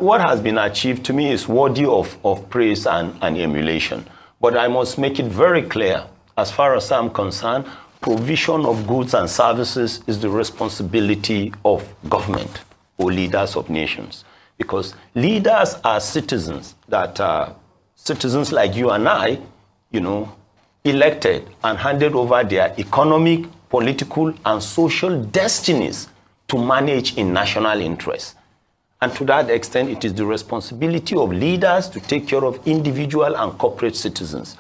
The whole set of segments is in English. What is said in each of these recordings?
what has been achieved to me is worthy of praise and emulation. But I must make it very clear, as far as I'm concerned, provision of goods and services is the responsibility of government or leaders of nations. Because leaders are citizens that are citizens like you and I, elected and handed over their economic, political, and social destinies to manage in national interest. And to that extent, it is the responsibility of leaders to take care of individual and corporate citizens.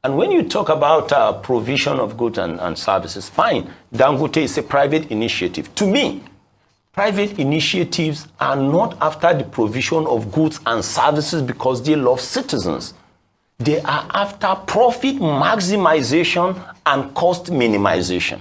And when you talk about provision of goods and services, fine, Dangote is a private initiative. To me, private initiatives are not after the provision of goods and services because they love citizens. They are after profit maximization and cost minimization.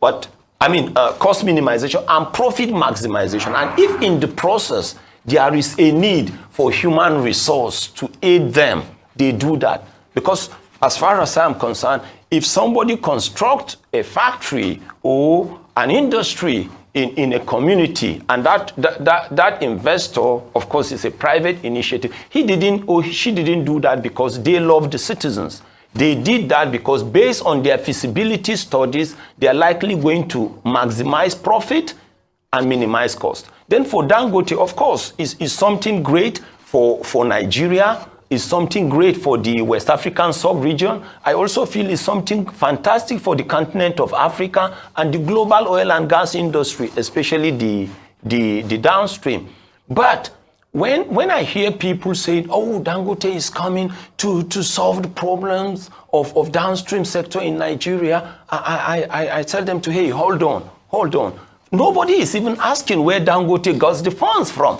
Cost minimization and profit maximization. And if in the process there is a need for human resource to aid them, they do that. Because as far as I'm concerned, if somebody constructs a factory or an industry in a community, and that investor, of course, is a private initiative, he didn't or she didn't do that because they love the citizens. They did that because based on their feasibility studies, they are likely going to maximize profit and minimize cost. Then for Dangote, of course, is something great for Nigeria, is something great for the West African sub-region. I also feel it's something fantastic for the continent of Africa and the global oil and gas industry, especially the downstream. But when I hear people saying, oh, Dangote is coming to solve the problems of downstream sector in Nigeria, I tell them hey, hold on. Nobody is even asking where Dangote got the funds from.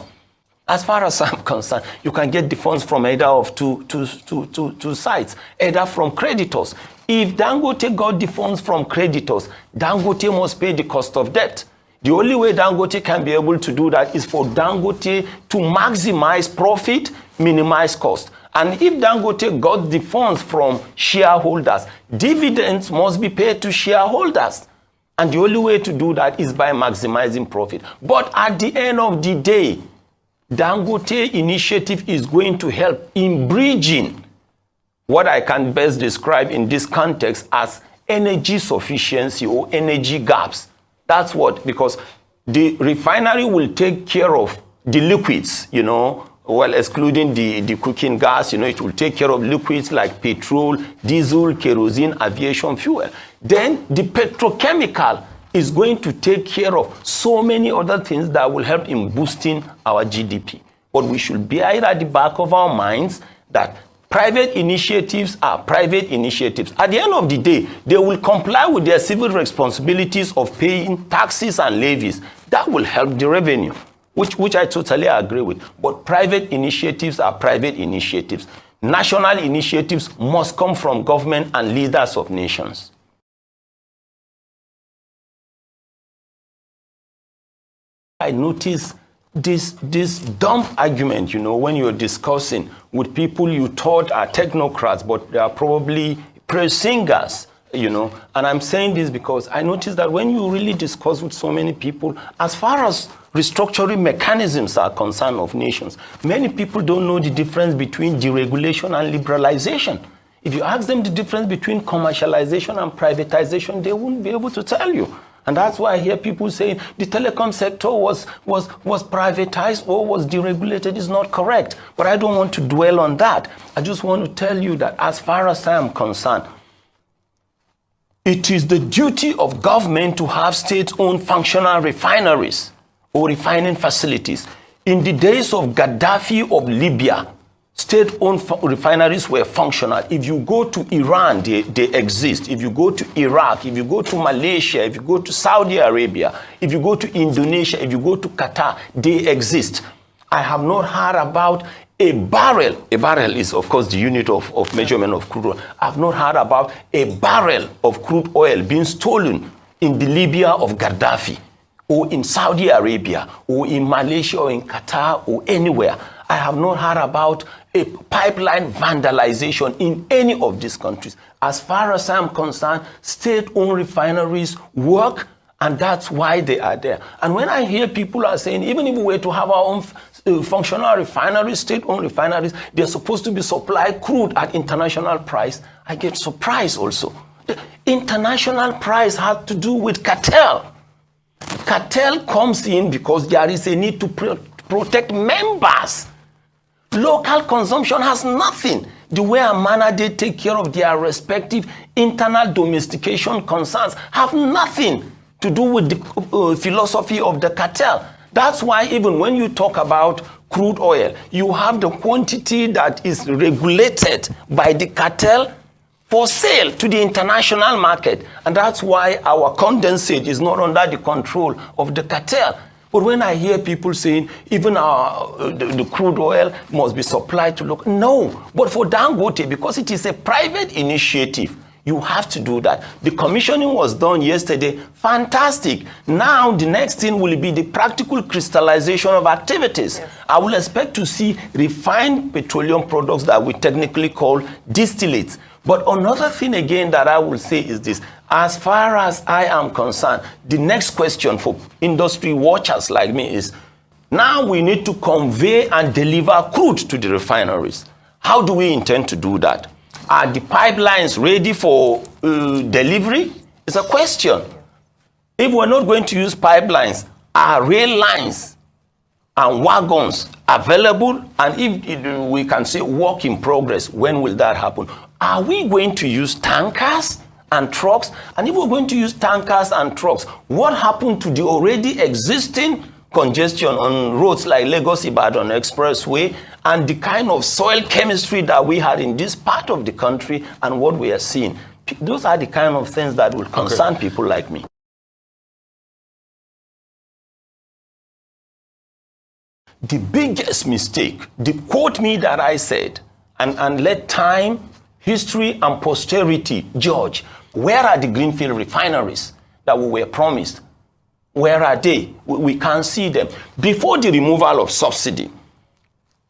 As far as I'm concerned, you can get the funds from either of two sides, either from creditors. If Dangote got the funds from creditors, Dangote must pay the cost of debt. The only way Dangote can be able to do that is for Dangote to maximize profit, minimize cost. And if Dangote got the funds from shareholders, dividends must be paid to shareholders. And the only way to do that is by maximizing profit. But at the end of the day, Dangote initiative is going to help in bridging what I can best describe in this context as energy sufficiency or energy gaps. That's what, because the refinery will take care of the liquids, well, excluding the cooking gas, it will take care of liquids like petrol, diesel, kerosene, aviation fuel. Then the petrochemical is going to take care of so many other things that will help in boosting our GDP. But we should bear at the back of our minds that private initiatives are private initiatives. At the end of the day, they will comply with their civil responsibilities of paying taxes and levies. That will help the revenue, which I totally agree with. But private initiatives are private initiatives. National initiatives must come from government and leaders of nations. I notice this dumb argument, when you're discussing with people you thought are technocrats, but they are probably praise singers, And I'm saying this because I noticed that when you really discuss with so many people, as far as restructuring mechanisms are concerned of nations, many people don't know the difference between deregulation and liberalization. If you ask them the difference between commercialization and privatization, they won't be able to tell you. And that's why I hear people saying the telecom sector was privatized or was deregulated. Is not correct. But I don't want to dwell on that. I just want to tell you that as far as I am concerned, it is the duty of government to have state-owned functional refineries or refining facilities. In the days of Gaddafi of Libya, state-owned refineries were functional. If you go to Iran, they exist. If you go to Iraq, if you go to Malaysia, if you go to Saudi Arabia, if you go to Indonesia, if you go to Qatar, they exist. I have not heard about a barrel. A barrel is, of course, the unit of measurement of crude oil. I have not heard about a barrel of crude oil being stolen in the Libya of Gaddafi, or in Saudi Arabia, or in Malaysia, or in Qatar, or anywhere. I have not heard about a pipeline vandalization in any of these countries. As far as I'm concerned, state-owned refineries work And that's why they are there. And when I hear people are saying, even if we were to have our own functional refineries, state-owned refineries, they're supposed to be supply crude at international price, I get surprised also. The international price has to do with cartel. Cartel comes in because there is a need to protect members. Local consumption has nothing. The way and manner they take care of their respective internal domestication concerns have nothing to do with the philosophy of the cartel. That's why even when you talk about crude oil, you have the quantity that is regulated by the cartel for sale to the international market. And that's why our condensate is not under the control of the cartel. But when I hear people saying even the crude oil must be supplied to local, no. But for Dangote, because it is a private initiative, you have to do that. The commissioning was done yesterday. Fantastic. Now the next thing will be the practical crystallization of activities. Yes. I will expect to see refined petroleum products that we technically call distillates. But another thing again that I will say is this. As far as I am concerned, the next question for industry watchers like me is, now we need to convey and deliver crude to the refineries. How do we intend to do that? Are the pipelines ready for delivery? It's a question. If we're not going to use pipelines, are rail lines and wagons available? And if we can say work in progress, when will that happen? Are we going to use tankers and trucks? And if we're going to use tankers and trucks, what happened to the already existing congestion on roads like Lagos-Ibadan Expressway and the kind of soil chemistry that we had in this part of the country and what we are seeing? Those are the kind of things that will concern people like me. The biggest mistake, quote me that I said, and let time, history, and posterity judge. Where are the greenfield refineries that we were promised? Where are they? We can't see them. Before the removal of subsidy,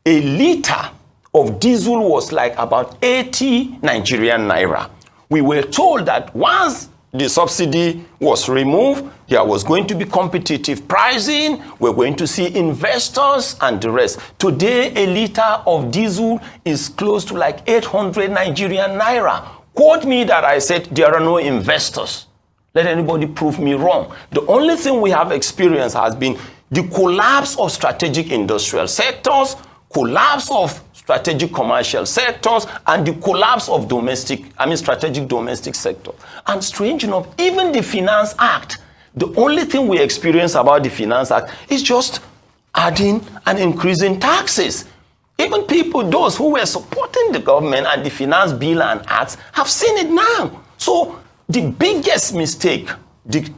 a liter of diesel was like about 80 Nigerian naira. We were told that once the subsidy was removed, there was going to be competitive pricing, we're going to see investors and the rest. Today, a liter of diesel is close to like 800 Nigerian naira. Quote me that I said there are no investors. Let anybody prove me wrong. The only thing we have experienced has been the collapse of strategic industrial sectors, collapse of strategic commercial sectors, and the collapse of strategic domestic sector. And strange enough, even the Finance Act, the only thing we experience about the Finance Act is just adding and increasing taxes. Even people, those who were supporting the government and the finance bill and acts, have seen it now. So the biggest mistake, the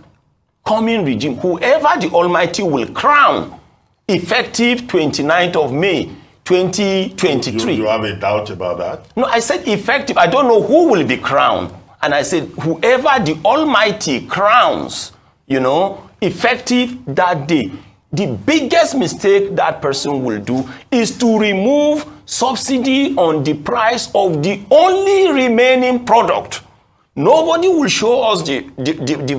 coming regime, whoever the Almighty will crown, effective 29th of May, 2023. You have a doubt about that? No, I said effective. I don't know who will be crowned. And I said, whoever the Almighty crowns, effective that day. The biggest mistake that person will do is to remove subsidy on the price of the only remaining product. Nobody will show us the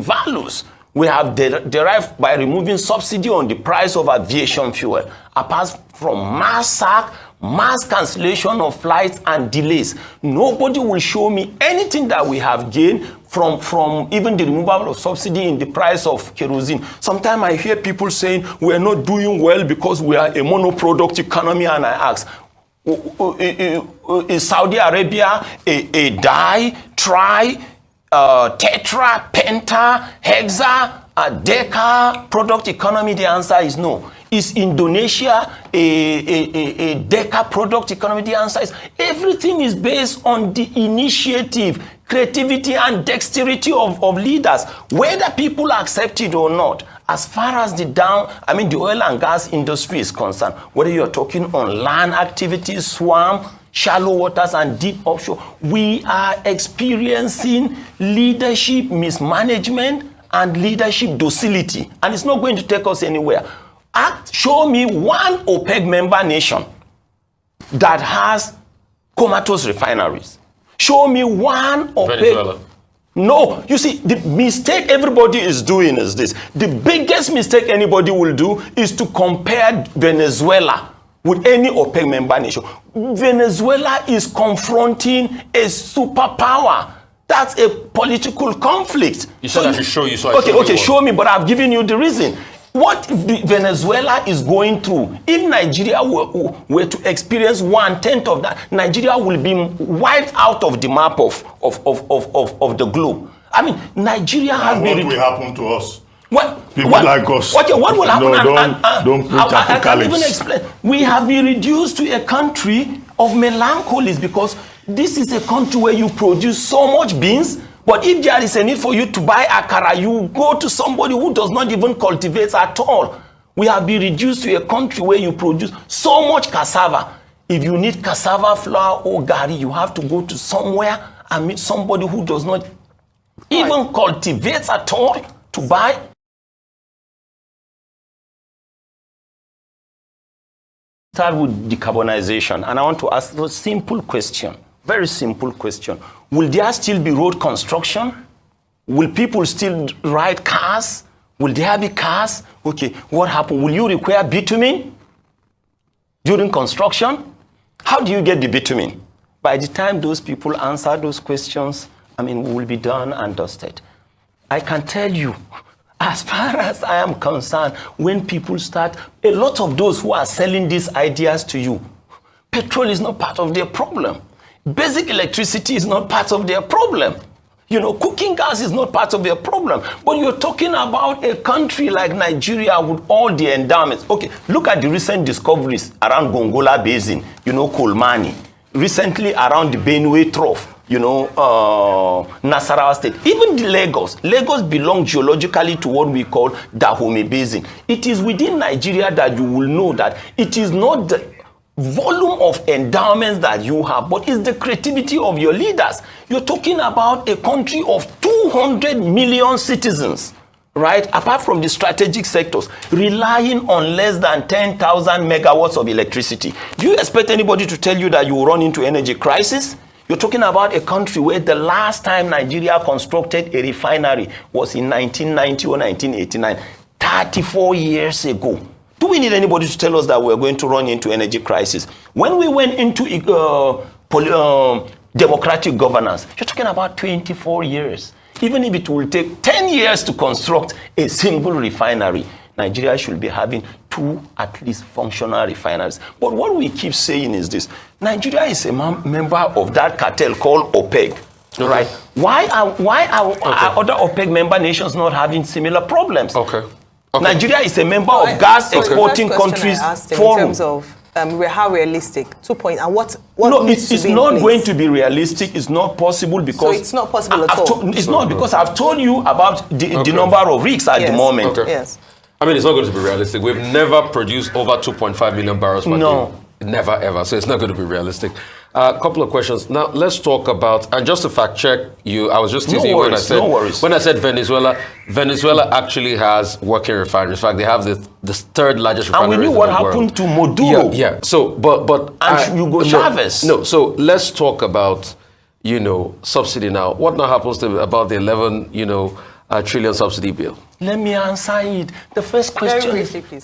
values we have derived by removing subsidy on the price of aviation fuel, apart from mass sack, mass cancellation of flights and delays. Nobody will show me anything that we have gained from even the removal of subsidy in the price of kerosene. Sometimes I hear people saying we are not doing well because we are a monoproduct economy, and I ask, is Saudi Arabia a di, tri, tetra, penta, hexa, deca product economy? The answer is no. Is Indonesia a deca product economy? The answer is everything is based on the initiative, creativity, and dexterity of leaders, whether people accept it or not. As far as the oil and gas industry is concerned, whether you're talking on land activities, swamp, shallow waters, and deep offshore, we are experiencing leadership mismanagement and leadership docility, and it's not going to take us anywhere. Show me one OPEC member nation that has comatose refineries. Show me one OPEC. No, you see, the mistake everybody is doing is this. The biggest mistake anybody will do is to compare Venezuela with any OPEC member nation. Venezuela is confronting a superpower. That's a political conflict. You said I should show you. So okay, show me, but I've given you the reason. What Venezuela is going through, if Nigeria were to experience 1/10 of that, Nigeria will be wiped out of the map of the globe. I mean, Nigeria has been... What will happen to us? People like us. Okay, what will happen? No, don't preach apocalypse. I can't even explain. We have been reduced to a country of melancholies because this is a country where you produce so much beans. But if there is a need for you to buy akara, you go to somebody who does not even cultivate at all. We have been reduced to a country where you produce so much cassava. If you need cassava flour or gari, you have to go to somewhere and meet somebody who does not even cultivate at all to buy. Start with decarbonization, and I want to ask a simple question. Very simple question. Will there still be road construction? Will people still ride cars? Will there be cars? Okay, what happened? Will you require bitumen during construction? How do you get the bitumen? By the time those people answer those questions, I mean, we will be done and dusted. I can tell you, as far as I am concerned, when people start, a lot of those who are selling these ideas to you, petrol is not part of their problem. Basic electricity is not part of their problem. You know, cooking gas is not part of their problem. But you're talking about a country like Nigeria with all the endowments. Okay, look at the recent discoveries around Gongola Basin, you know, Kolmani. Recently around the Benue Trough, you know, Nasarawa State. Even the Lagos. Lagos belongs geologically to what we call Dahomey Basin. It is within Nigeria that you will know that it is not the volume of endowments that you have, but it's the creativity of your leaders. You're talking about a country of 200 million citizens, right? Apart from the strategic sectors, relying on less than 10,000 megawatts of electricity. Do you expect anybody to tell you that you will run into energy crisis? You're talking about a country where the last time Nigeria constructed a refinery was in 1990 or 1989, 34 years ago. Do we need anybody to tell us that we're going to run into energy crisis? When we went into democratic governance, you're talking about 24 years. Even if it will take 10 years to construct a single refinery, Nigeria should be having 2 at least functional refineries. But what we keep saying is this: Nigeria is a member of that cartel called OPEC. Okay. Right? Why are other OPEC member nations not having similar problems? Okay. Nigeria is a member of gas exporting countries forum. In terms of how realistic, 2 points, and what no, needs it's to be not in place? going to be realistic. It's not possible because... So it's not possible at all? It's not, because I've told you about the number of rigs at the moment. Okay. Yes. I mean, it's not going to be realistic. We've never produced over 2.5 million barrels per day. Never, ever. So it's not going to be realistic. A couple of questions. Now, let's talk about, and just to fact check you, I was just teasing you when I said Venezuela. Venezuela actually has working refineries. In fact, they have the third largest refinery in the world. And we knew what happened to Maduro. Yeah. So, but and Hugo Chavez. No. So let's talk about, you know, subsidy now. What now happens about the 11, trillion subsidy bill? Let me answer it. The first question. Very briefly, please.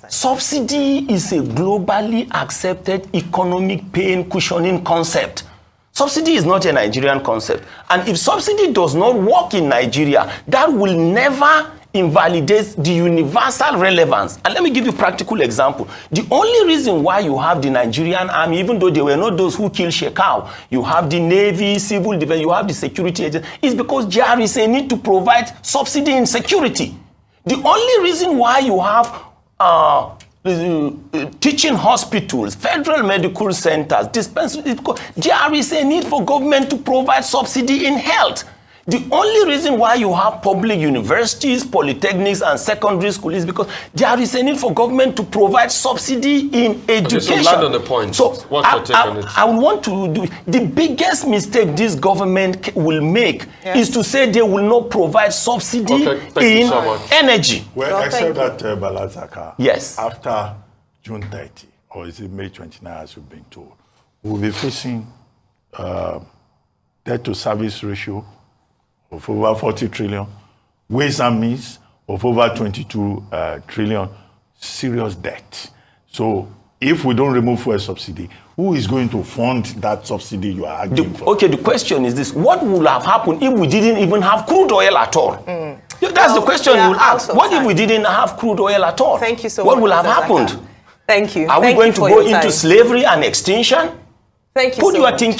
Subsidy is a globally accepted economic pain cushioning concept. Subsidy is not a Nigerian concept. And if subsidy does not work in Nigeria, that will never invalidate the universal relevance. And let me give you a practical example. The only reason why you have the Nigerian army, even though they were not those who killed Shekau, you have the Navy, civil defense, you have the security agents, is because there is a need to provide subsidy in security. The only reason why you have teaching hospitals, federal medical centers, dispensaries, there is a need for government to provide subsidy in health. The only reason why you have public universities, polytechnics, and secondary schools is because there is a need for government to provide subsidy in education. Okay, so land on the point. So what's your take on it? I would want to do the biggest mistake this government will make is to say they will not provide subsidy in energy. Well, except that Bala Zakka, yes, after June 30, or is it May 29, as we've been told, we'll be facing debt to service ratio of over 40 trillion, waste and means of over 22 trillion, serious debt. So if we don't remove fuel subsidy, who is going to fund that subsidy you are arguing for? Okay, the question is this. What would have happened if we didn't even have crude oil at all? That's the question we will ask. What if we didn't have crude oil at all? Thank you so much. What will have happened? Thank you. Are we going to go into slavery and extinction? Thank you Put so your much. thinking